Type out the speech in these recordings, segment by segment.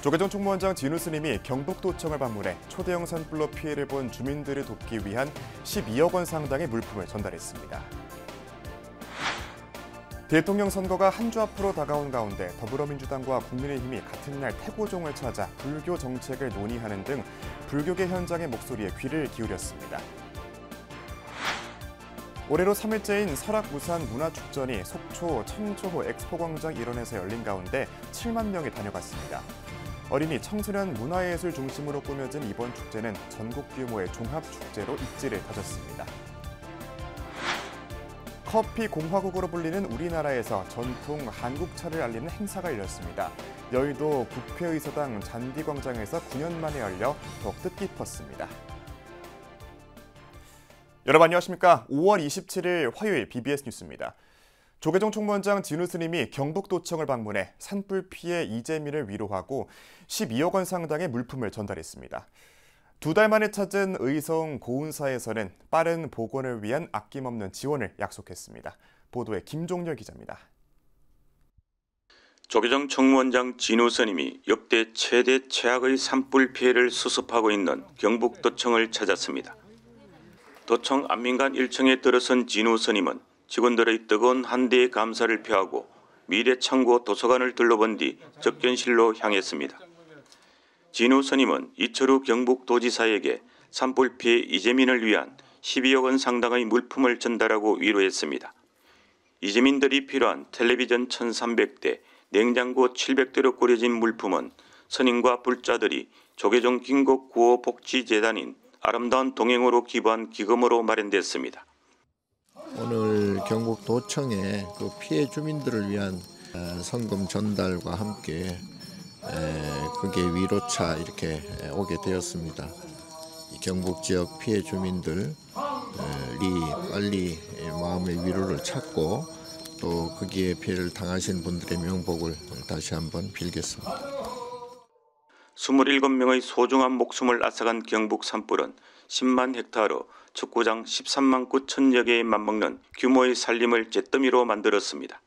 조계종 총무원장 진우 스님이 경북도청을 방문해 초대형 산불로 피해를 본 주민들을 돕기 위한 12억 원 상당의 물품을 전달했습니다. 대통령 선거가 한 주 앞으로 다가온 가운데 더불어민주당과 국민의힘이 같은 날 태고종을 찾아 불교 정책을 논의하는 등 불교계 현장의 목소리에 귀를 기울였습니다. 올해로 3일째인 설악무산 문화축전이 속초 청조호 엑스포광장 일원에서 열린 가운데 7만 명이 다녀갔습니다. 어린이 청소년 문화예술 중심으로 꾸며진 이번 축제는 전국 규모의 종합축제로 입지를 다졌습니다. 커피 공화국으로 불리는 우리나라에서 전통 한국차를 알리는 행사가 열렸습니다. 여의도 국회의사당 잔디광장에서 9년 만에 열려 더욱 뜻깊었습니다. 여러분 안녕하십니까? 5월 27일 화요일 BBS 뉴스입니다. 조계종 총무원장 진우 스님이 경북도청을 방문해 산불 피해 이재민을 위로하고 12억 원 상당의 물품을 전달했습니다. 2달 만에 찾은 의성 고운사에서는 빠른 복원을 위한 아낌없는 지원을 약속했습니다. 보도에 김종렬 기자입니다. 조계종 총무원장 진우 스님이 역대 최대 최악의 산불 피해를 수습하고 있는 경북도청을 찾았습니다. 도청 안민관 1층에 들어선 진우 스님은 직원들의 뜨거운 한대의 감사를 표하고 미래창고 도서관을 둘러본 뒤 접견실로 향했습니다. 진우 스님은 이철우 경북도지사에게 산불 피해 이재민을 위한 12억 원 상당의 물품을 전달하고 위로했습니다. 이재민들이 필요한 텔레비전 1,300대, 냉장고 700대로 꾸려진 물품은 스님과 불자들이 조계종 긴급구호복지재단인 아름다운 동행으으로 기부한 기금으로 마련됐습니다. 오늘 경북도청에 그 피해 주민들을 위한 성금 전달과 함께 그게 위로차 이렇게 오게 되었습니다. 이 경북 지역 피해 주민들이 빨리 마음의 위로를 찾고 또 거기에 피해를 당하신 분들의 명복을 다시 한번 빌겠습니다. 27명의 소중한 목숨을 앗아간 경북 산불은 10만 헥타르, 축구장 13만 9천여 개에 맞먹는 규모의 산림을 잿더미로 만들었습니다.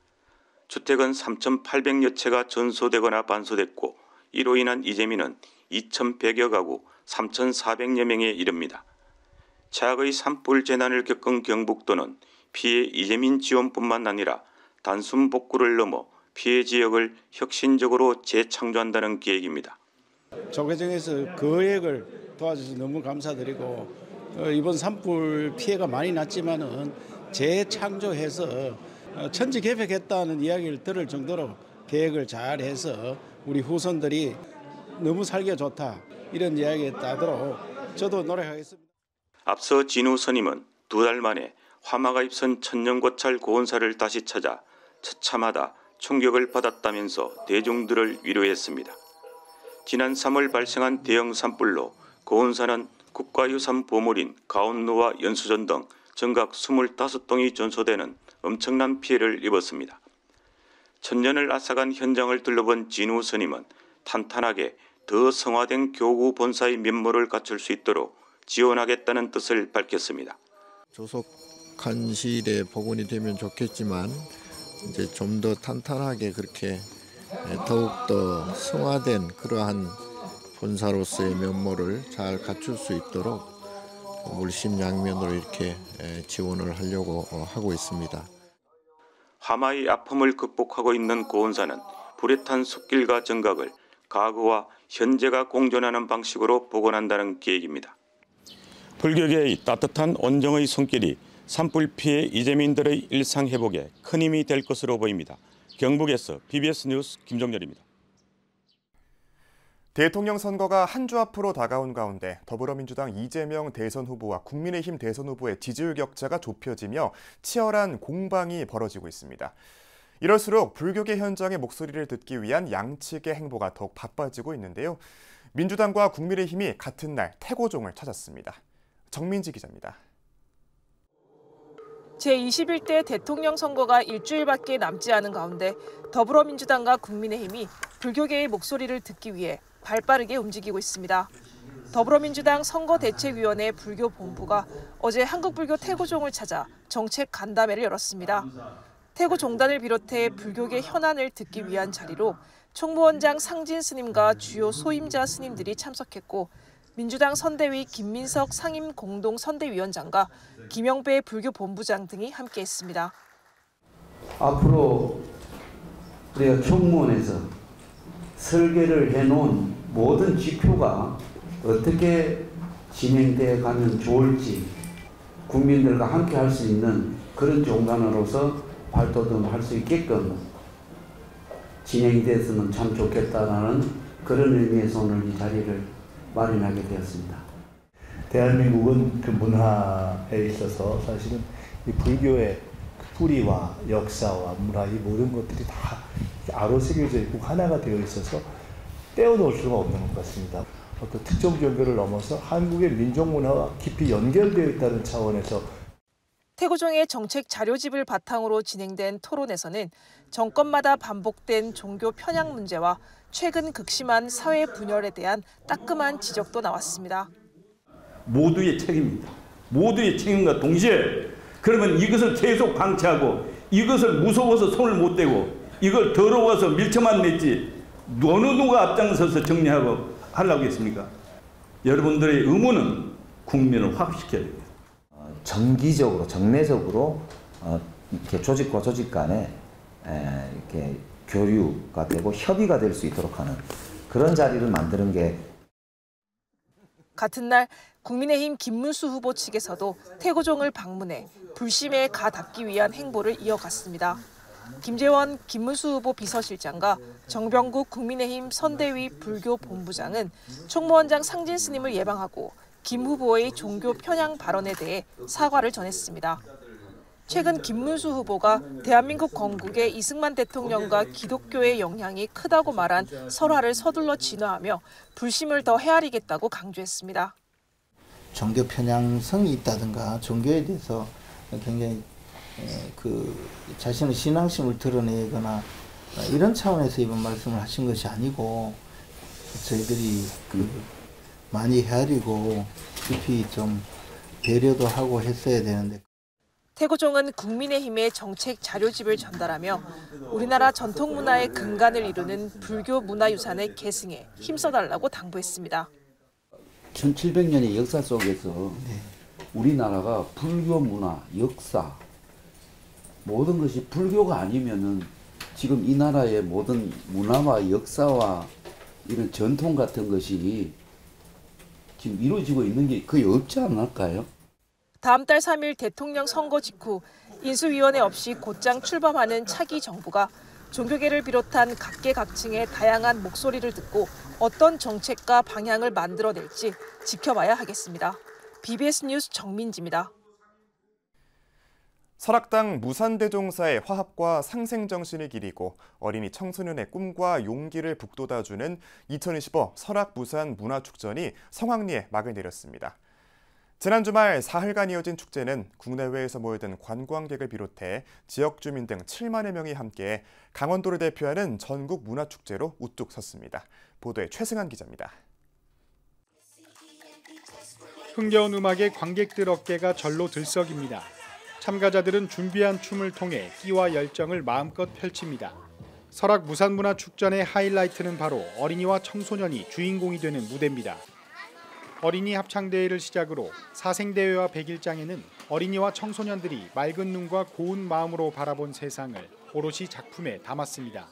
주택은 3,800여 채가 전소되거나 반소됐고 이로 인한 이재민은 2,100여 가구 3,400여 명에 이릅니다. 최악의 산불 재난을 겪은 경북도는 피해 이재민 지원뿐만 아니라 단순 복구를 넘어 피해 지역을 혁신적으로 재창조한다는 계획입니다. 조계종에서 그 계획을 도와주셔서 너무 감사드리고 이번 산불 피해가 많이 났지만은 재창조해서 천지개벽했다는 이야기를 들을 정도로 계획을 잘해서 우리 후손들이 너무 살기가 좋다 이런 이야기에 따르도록 저도 노력하겠습니다. 앞서 진우 스님은 2달 만에 화마가 입선 천년고찰 고운사를 다시 찾아 처참하다 충격을 받았다면서 대중들을 위로했습니다. 지난 3월 발생한 대형 산불로 고운사는 국가유산 보물인 가온루와 연수전 등 정각 25동이 전소되는 엄청난 피해를 입었습니다. 천년을 앗아간 현장을 둘러본 진우 스님은 탄탄하게 더 성화된 교구 본사의 면모를 갖출 수 있도록 지원하겠다는 뜻을 밝혔습니다. 조속한 시일에 복원이 되면 좋겠지만 이제 좀 더 탄탄하게 그렇게 더욱더 성화된 그러한 본사로서의 면모를 잘 갖출 수 있도록 물심양면으로 이렇게 지원을 하려고 하고 있습니다. 화마의 아픔을 극복하고 있는 고운사는 불에 탄 숲길과 정각을 과거와 현재가 공존하는 방식으로 복원한다는 계획입니다. 불교계의 따뜻한 온정의 손길이 산불 피해 이재민들의 일상 회복에 큰 힘이 될 것으로 보입니다. 경북에서 BBS 뉴스 김종렬입니다. 대통령 선거가 한 주 앞으로 다가온 가운데 더불어민주당 이재명 대선 후보와 국민의힘 대선 후보의 지지율 격차가 좁혀지며 치열한 공방이 벌어지고 있습니다. 이럴수록 불교계 현장의 목소리를 듣기 위한 양측의 행보가 더욱 바빠지고 있는데요. 민주당과 국민의힘이 같은 날 태고종을 찾았습니다. 정민지 기자입니다. 제21대 대통령 선거가 일주일밖에 남지 않은 가운데 더불어민주당과 국민의힘이 불교계의 목소리를 듣기 위해 발빠르게 움직이고 있습니다. 더불어민주당 선거대책위원회 불교본부가 어제 한국불교 태고종을 찾아 정책 간담회를 열었습니다. 태고 종단을 비롯해 불교계 현안을 듣기 위한 자리로 총무원장 상진 스님과 주요 소임자 스님들이 참석했고 민주당 선대위 김민석 상임 공동 선대위원장과 김영배 불교 본부장 등이 함께했습니다. 앞으로 우리가 총무원에서 설계를 해놓은 모든 지표가 어떻게 진행되어 가면 좋을지 국민들과 함께 할 수 있는 그런 종단으로서 발돋움할 수 있게끔 진행이 됐으면 참 좋겠다라는 그런 의미에서 오늘 이 자리를 마련하게 되었습니다. 대한민국은 그 문화에 있어서 사실은 이 불교의 뿌리와 역사와 문화 이 모든 것들이 다 아로새겨져 있고 하나가 되어 있어서 떼어놓을 수가 없는 것 같습니다. 어떤 특정 종교를 넘어서 한국의 민족 문화와 깊이 연결되어 있다는 차원에서 태고종의 정책 자료집을 바탕으로 진행된 토론에서는 정권마다 반복된 종교 편향 문제와 최근 극심한 사회 분열에 대한 따끔한 지적도 나왔습니다. 모두의 책임입니다. 모두의 책임과 동시에 그러면 이것을 계속 방치하고 이것을 무서워서 손을 못 대고 이걸 더러워서 밀쳐만 냈지 어느 누가 앞장서서 정리하고 하려고 했습니까? 여러분들의 의무는 국민을 화합시켜야 됩니다. 정기적으로 정례적으로 이렇게 조직과 조직 간에 이렇게 교류가 되고 협의가 될 수 있도록 하는 그런 자리를 만드는 게. 같은 날 국민의힘 김문수 후보 측에서도 태고종을 방문해 불심에 가닿기 위한 행보를 이어갔습니다. 김재원 김문수 후보 비서실장과 정병국 국민의힘 선대위 불교 본부장은 총무원장 상진 스님을 예방하고 김 후보의 종교 편향 발언에 대해 사과를 전했습니다. 최근 김문수 후보가 대한민국 건국의 이승만 대통령과 기독교의 영향이 크다고 말한 설화를 서둘러 진화하며 불심을 더 헤아리겠다고 강조했습니다. 종교 편향성이 있다든가 종교에 대해서 굉장히 자신의 신앙심을 드러내거나 이런 차원에서 이번 말씀을 하신 것이 아니고 저희들이 많이 헤아리고 깊이 좀 배려도 하고 했어야 되는데. 태고종은 국민의힘의 정책 자료집을 전달하며 우리나라 전통 문화의 근간을 이루는 불교 문화유산의 계승에 힘써달라고 당부했습니다. 1700년의 역사 속에서 우리나라가 불교 문화, 역사 모든 것이 불교가 아니면은 지금 이 나라의 모든 문화와 역사와 이런 전통 같은 것이 지금 이루어지고 있는 게 거의 없지 않을까요? 다음 달 3일 대통령 선거 직후 인수위원회 없이 곧장 출범하는 차기 정부가 종교계를 비롯한 각계각층의 다양한 목소리를 듣고 어떤 정책과 방향을 만들어낼지 지켜봐야 하겠습니다. BBS 뉴스 정민지입니다. 설악당 무산대종사의 화합과 상생정신을 기리고 어린이 청소년의 꿈과 용기를 북돋아주는 2025 설악무산 문화축전이 성황리에 막을 내렸습니다. 지난 주말 사흘간 이어진 축제는 국내외에서 모여든 관광객을 비롯해 지역 주민 등 7만여 명이 함께 강원도를 대표하는 전국 문화축제로 우뚝 섰습니다. 보도에 최승한 기자입니다. 흥겨운 음악에 관객들 어깨가 절로 들썩입니다. 참가자들은 준비한 춤을 통해 끼와 열정을 마음껏 펼칩니다. 설악 무산문화축전의 하이라이트는 바로 어린이와 청소년이 주인공이 되는 무대입니다. 어린이 합창대회를 시작으로 사생대회와 백일장에는 어린이와 청소년들이 맑은 눈과 고운 마음으로 바라본 세상을 오롯이 작품에 담았습니다.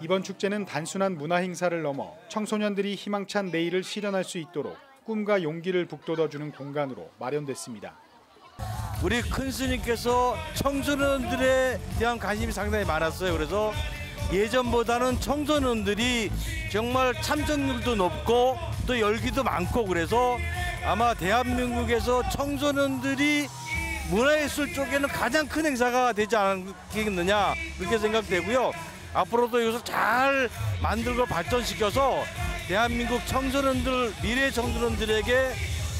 이번 축제는 단순한 문화행사를 넘어 청소년들이 희망찬 내일을 실현할 수 있도록 꿈과 용기를 북돋아주는 공간으로 마련됐습니다. 우리 큰 스님께서 청소년들에 대한 관심이 상당히 많았어요. 그래서 예전보다는 청소년들이 정말 참석률도 높고 또 열기도 많고 그래서 아마 대한민국에서 청소년들이 문화예술 쪽에는 가장 큰 행사가 되지 않겠느냐 그렇게 생각되고요. 앞으로도 이것을 잘 만들고 발전시켜서 대한민국 청소년들, 미래 청소년들에게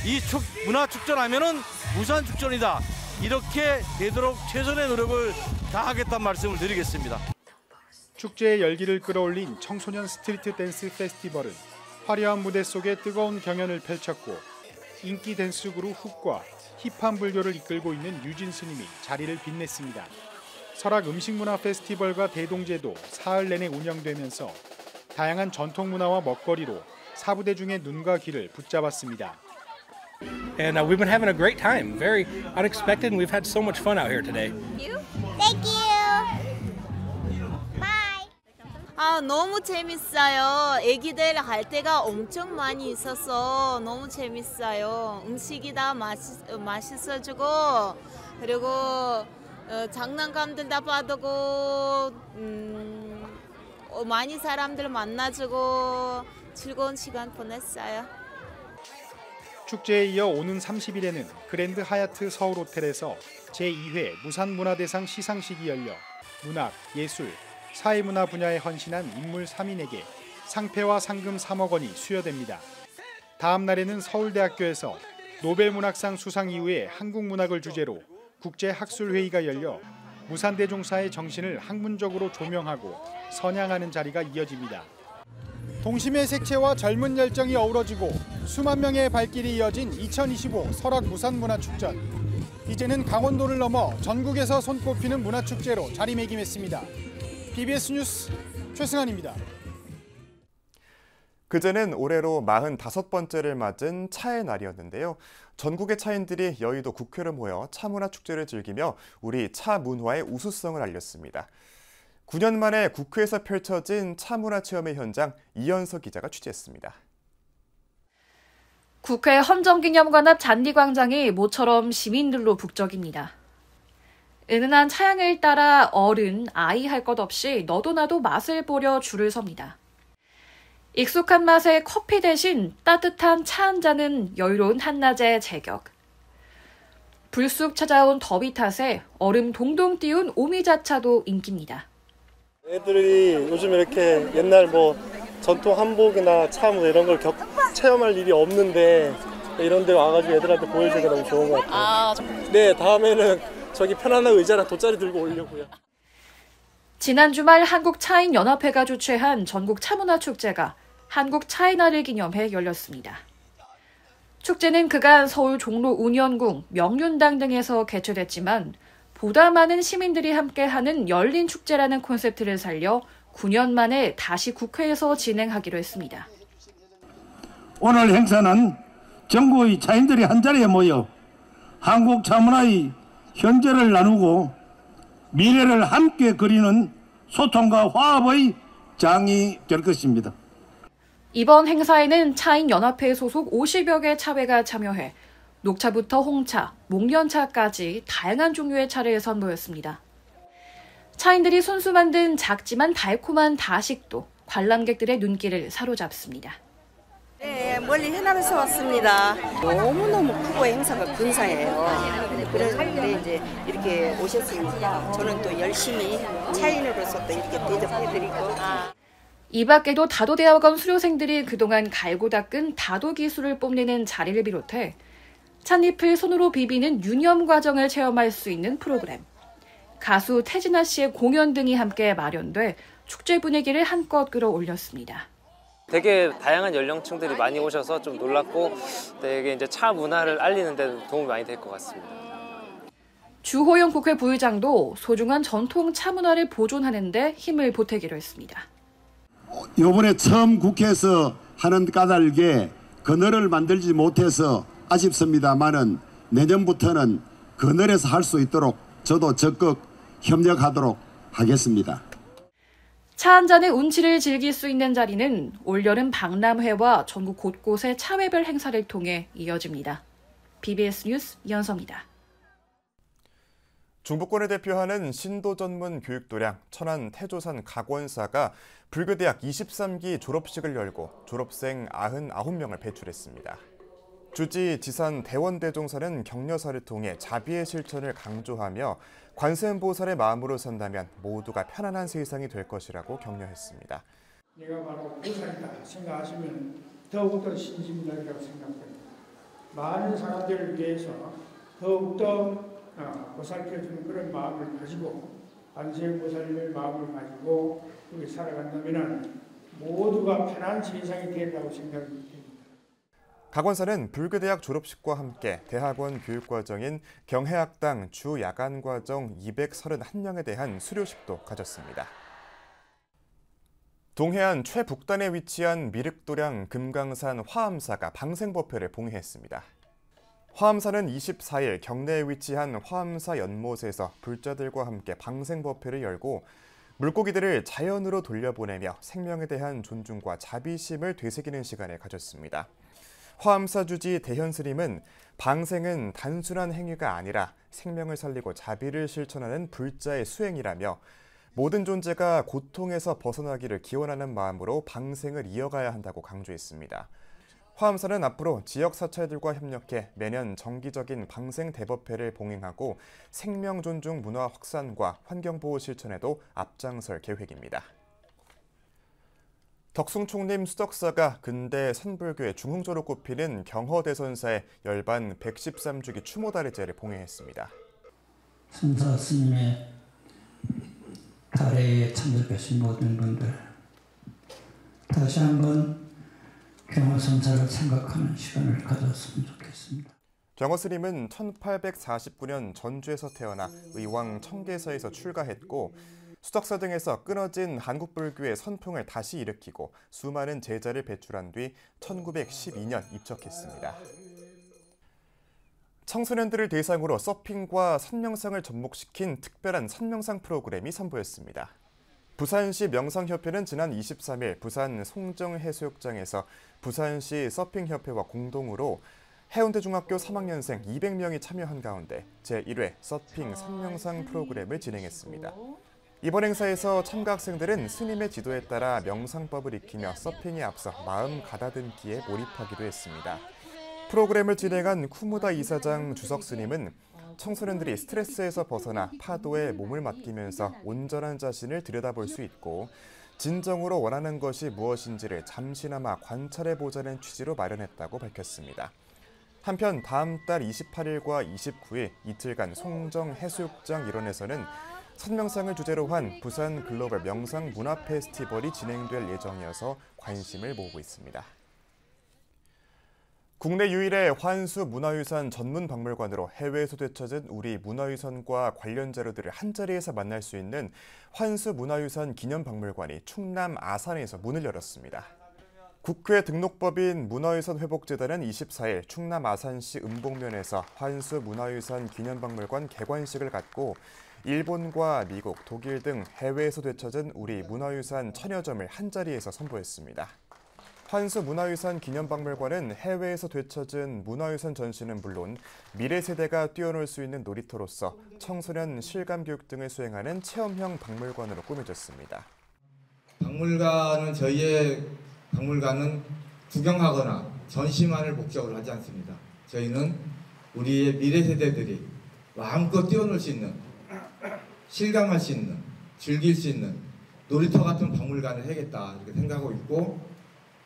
이 문화축전하면은 무산축전이다. 이렇게 되도록 최선의 노력을 다하겠다는 말씀을 드리겠습니다. 축제의 열기를 끌어올린 청소년 스트리트 댄스 페스티벌은 화려한 무대 속에 뜨거운 경연을 펼쳤고 인기 댄스 그룹 훅과 힙한 불교를 이끌고 있는 유진 스님이 자리를 빛냈습니다. 설악 음식문화 페스티벌과 대동제도 사흘 내내 운영되면서 다양한 전통 문화와 먹거리로 사부대중의 눈과 귀를 붙잡았습니다. And we've been having a great time. Very unexpected, and we've had so much fun out here today. Thank you. Bye. 너무 재밌어요. 애기들 할 때가 엄청 많이 있어서 너무 재밌어요. 음식이 다 맛있어지고 그리고 장난감들 다 받고 많이 사람들 만나주고 즐거운 시간 보냈어요. 축제에 이어 오는 30일에는 그랜드 하얏트 서울호텔에서 제2회 무산문화대상 시상식이 열려 문학, 예술, 사회문화 분야에 헌신한 인물 3인에게 상패와 상금 3억 원이 수여됩니다. 다음 날에는 서울대학교에서 노벨문학상 수상 이후에 한국문학을 주제로 국제학술회의가 열려 무산대종사의 정신을 학문적으로 조명하고 선양하는 자리가 이어집니다. 동심의 색채와 젊은 열정이 어우러지고 수만 명의 발길이 이어진 2025 설악 무산문화축전. 이제는 강원도를 넘어 전국에서 손꼽히는 문화축제로 자리매김했습니다. BBS 뉴스 최승환입니다. 그제는 올해로 45번째를 맞은 차의 날이었는데요. 전국의 차인들이 여의도 국회로 모여 차문화축제를 즐기며 우리 차 문화의 우수성을 알렸습니다. 9년 만에 국회에서 펼쳐진 차문화체험의 현장 이현석 기자가 취재했습니다. 국회 헌정기념관 앞 잔디광장이 모처럼 시민들로 북적입니다. 은은한 차향을 따라 어른, 아이 할 것 없이 너도 나도 맛을 보려 줄을 섭니다. 익숙한 맛의 커피 대신 따뜻한 차 한 잔은 여유로운 한낮의 제격. 불쑥 찾아온 더위 탓에 얼음 동동 띄운 오미자차도 인기입니다. 애들이 요즘 이렇게 옛날 전통 한복이나 차 이런 걸 체험할 일이 없는데 이런 데 와가지고 애들한테 보여주기가 너무 좋은 것 같아요. 네, 다음에는 저기 편안한 의자랑 돗자리 들고 오려고요. 지난 주말 한국차인연합회가 주최한 전국 차문화축제가 한국차이날을 기념해 열렸습니다. 축제는 그간 서울 종로 운현궁, 명륜당 등에서 개최됐지만 보다 많은 시민들이 함께하는 열린 축제라는 콘셉트를 살려 9년 만에 다시 국회에서 진행하기로 했습니다. 오늘 행사는 전국의 차인들이 한자리에 모여 한국 차문화의 현재를 나누고 미래를 함께 그리는 소통과 화합의 장이 될 것입니다. 이번 행사에는 차인연합회 소속 50여 개 차회가 참여해 녹차부터 홍차, 목련차까지 다양한 종류의 차를 선보였습니다. 차인들이 손수 만든 작지만 달콤한 다식도 관람객들의 눈길을 사로잡습니다. 네, 멀리 해남에서 왔습니다. 너무너무 크고 행사가 근사해요. 그런데 이제 이렇게 오셨으니까 저는 또 열심히 차인으로서 또 이렇게 대접해드리고. 이 밖에도 다도대학원 수료생들이 그동안 갈고 닦은 다도 기술을 뽐내는 자리를 비롯해 찻잎을 손으로 비비는 유념 과정을 체험할 수 있는 프로그램, 가수 태진아 씨의 공연 등이 함께 마련돼 축제 분위기를 한껏 끌어올렸습니다. 되게 다양한 연령층들이 많이 오셔서 좀 놀랐고 되게 이제 차 문화를 알리는 데 도움이 많이 될 것 같습니다. 주호영 국회 부의장도 소중한 전통 차 문화를 보존하는 데 힘을 보태기로 했습니다. 이번에 처음 국회에서 하는 까닭에 그늘을 만들지 못해서 아쉽습니다만은 내년부터는 그늘에서 할 수 있도록 저도 적극 협력하도록 하겠습니다. 차 한 잔의 운치를 즐길 수 있는 자리는 올여름 박람회와 전국 곳곳의 차회별 행사를 통해 이어집니다. BBS 뉴스 이현서입니다. 중부권을 대표하는 신도 전문 교육도량 천안 태조산 각원사가 불교대학 23기 졸업식을 열고 졸업생 99명을 배출했습니다. 주지 지산 대원대종사는 격려사를 통해 자비의 실천을 강조하며 관세음보살의 마음으로 산다면 모두가 편안한 세상이 될 것이라고 격려했습니다. 내가 바로 보살이다 생각하시면 더욱더 신심나리라고 생각합니다. 많은 사람들을 위해서 더욱더 보살펴주는 그런 마음을 가지고 관세음보살의 마음을 가지고 우리 살아간다면 모두가 편한 세상이 된다고 생각합니다. 각원사는 불교대학 졸업식과 함께 대학원 교육과정인 경해학당 주야간과정 231명에 대한 수료식도 가졌습니다. 동해안 최북단에 위치한 미륵도량 금강산 화암사가 방생법회를 봉해했습니다. 화암사는 24일 경내에 위치한 화암사 연못에서 불자들과 함께 방생법회를 열고 물고기들을 자연으로 돌려보내며 생명에 대한 존중과 자비심을 되새기는 시간을 가졌습니다. 화암사 주지 대현 스님은 방생은 단순한 행위가 아니라 생명을 살리고 자비를 실천하는 불자의 수행이라며 모든 존재가 고통에서 벗어나기를 기원하는 마음으로 방생을 이어가야 한다고 강조했습니다. 화암사는 앞으로 지역 사찰들과 협력해 매년 정기적인 방생 대법회를 봉행하고 생명 존중 문화 확산과 환경보호 실천에도 앞장설 계획입니다. 덕숭총림 수덕사가 근대 선불교의 중흥조로 꼽히는 경허대선사의 열반 113주기 추모다리제를 봉행했습니다. 선사 스님의 달에 참석하신 모든 분들, 다시 한번 경허선사를 생각하는 시간을 가졌으면 좋겠습니다. 경허스님은 1849년 전주에서 태어나 의왕 청계서에서 출가했고 수덕사 등에서 끊어진 한국불교의 선풍을 다시 일으키고 수많은 제자를 배출한 뒤 1912년 입적했습니다. 청소년들을 대상으로 서핑과 선명상을 접목시킨 특별한 선명상 프로그램이 선보였습니다. 부산시 명상협회는 지난 23일 부산 송정해수욕장에서 부산시 서핑협회와 공동으로 해운대중학교 3학년생 200명이 참여한 가운데 제1회 서핑 선명상 프로그램을 진행했습니다. 이번 행사에서 참가 학생들은 스님의 지도에 따라 명상법을 익히며 서핑에 앞서 마음 가다듬기에 몰입하기도 했습니다. 프로그램을 진행한 쿠무다 이사장 주석 스님은 청소년들이 스트레스에서 벗어나 파도에 몸을 맡기면서 온전한 자신을 들여다볼 수 있고 진정으로 원하는 것이 무엇인지를 잠시나마 관찰해보자는 취지로 마련했다고 밝혔습니다. 한편 다음 달 28일과 29일 이틀간 송정해수욕장 일원에서는 선명상을 주제로 한 부산 글로벌 명상 문화 페스티벌이 진행될 예정이어서 관심을 모으고 있습니다. 국내 유일의 환수 문화유산 전문 박물관으로 해외에서 되찾은 우리 문화유산과 관련 자료들을 한자리에서 만날 수 있는 환수 문화유산 기념박물관이 충남 아산에서 문을 열었습니다. 국회 등록법인 문화유산회복재단은 24일 충남 아산시 은봉면에서 환수 문화유산 기념박물관 개관식을 갖고 일본과 미국, 독일 등 해외에서 되찾은 우리 문화유산 1000여 점을 한자리에서 선보였습니다. 환수 문화유산 기념박물관은 해외에서 되찾은 문화유산 전시는 물론 미래 세대가 뛰어놀 수 있는 놀이터로서 청소년 실감교육 등을 수행하는 체험형 박물관으로 꾸며졌습니다. 저희의 박물관은 구경하거나 전시만을 목적으로 하지 않습니다. 저희는 우리의 미래 세대들이 마음껏 뛰어놀 수 있는, 실감할 수 있는, 즐길 수 있는 놀이터 같은 박물관을 해야겠다 이렇게 생각하고 있고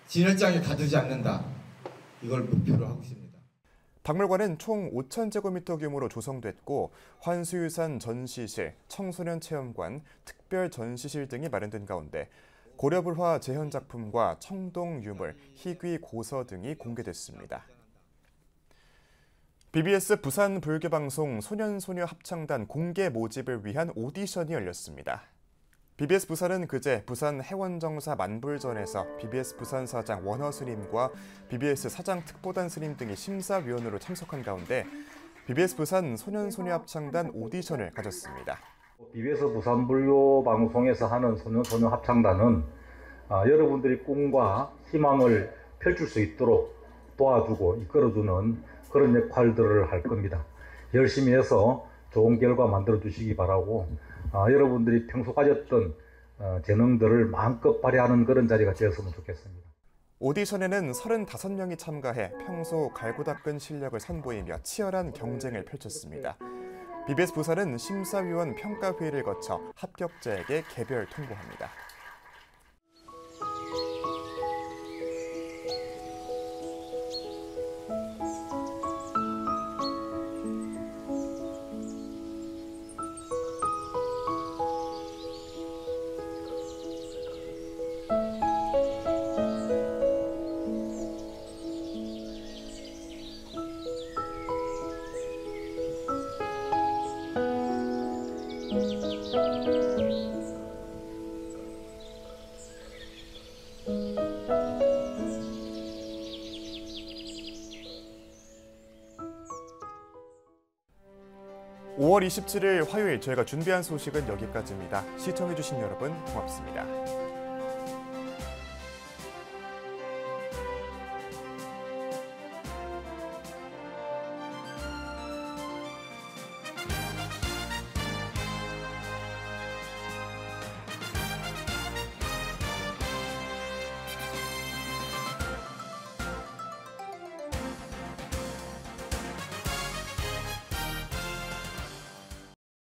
진열장에 가두지 않는다. 이걸 목표로 하고 있습니다. 박물관은 총 5,000제곱미터 규모로 조성됐고 환수유산 전시실, 청소년 체험관, 특별 전시실 등이 마련된 가운데 고려불화 재현작품과 청동 유물, 희귀 고서 등이 공개됐습니다. BBS 부산 불교방송 소년소녀 합창단 공개 모집을 위한 오디션이 열렸습니다. BBS 부산은 그제 부산 해원정사 만불전에서 BBS 부산 사장 원허 스님과 BBS 사장 특보단 스님 등이 심사위원으로 참석한 가운데 BBS 부산 소년소녀 합창단 오디션을 가졌습니다. BBS 부산 불교 방송에서 하는 소년소녀 합창단은 여러분들이 꿈과 희망을 펼칠 수 있도록 도와주고 이끌어주는 그런 역할들을 할 겁니다. 열심히 해서 좋은 결과 만들어 주시기 바라고 여러분들이 평소 가졌던 재능들을 마음껏 발휘하는 그런 자리가 되었으면 좋겠습니다. 오디션에는 35명이 참가해 평소 갈고 닦은 실력을 선보이며 치열한 경쟁을 펼쳤습니다. BBS 부산은 심사위원 평가회의를 거쳐 합격자에게 개별 통보합니다. (5월 27일) 화요일 저희가 준비한 소식은 여기까지입니다. 시청해주신 여러분 고맙습니다.